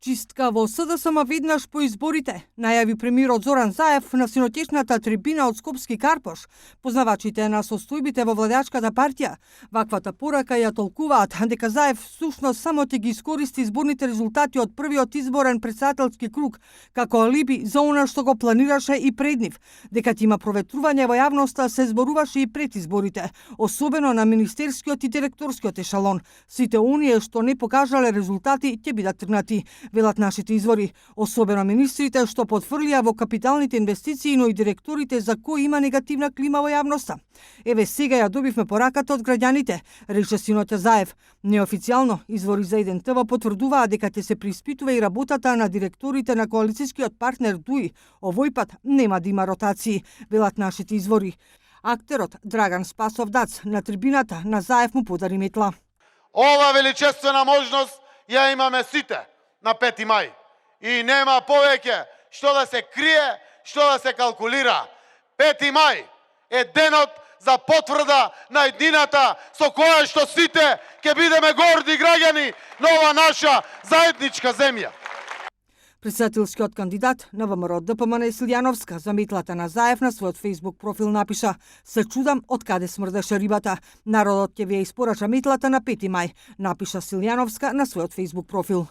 Чистка во СДСМ веднаш по изборите, најави премиерот Зоран Заев на синотешната трибина од Скопски Карпош. Познавачите на состојбите во владачката партија ваквата порака ја толкуваат дека Заев всушност само ќе ги искористи изборните резултати од првиот изборен претседателски круг како алиби за она што го планираше и пред нив, дека ќе има проветрување во јавноста се зборуваше и пред изборите, особено на министерскиот и директорскиот ешалон. Сите оние што не покажале резултати ќе бидат тргнати, велат нашите извори, особено министрите што потврлија во капиталните инвестиции, но и директорите за кои има негативна клима во јавноста. Еве сега ја добивме пораката од граѓаните, рече синоќа Заев. Неофицијално извори за 1 ТВ потврдуваа дека ќе се преиспитува и работата на директорите на коалицијскиот партнер ДУИ. Овој пат нема да има ротации, велат нашите извори. Актерот Драган Спасов Дац на трибината на Заев му подари метла. Ова величествена можност ја имаме сите на 5 мај. И нема повеќе што да се крие, што да се калкулира. 5 мај е денот за потврда на еднината со која што сите ќе бидеме горди граѓани на ова наша заедничка земја. Претседателскиот кандидат на ВМРО ДПМН Силјановска за метлата на Заев на својот фејсбук профил напиша: "Се чудам од каде смрдеше рибата. Народот ќе ви ја испорача метлата на 5 мај", напиша Силјановска на својот фејсбук профил.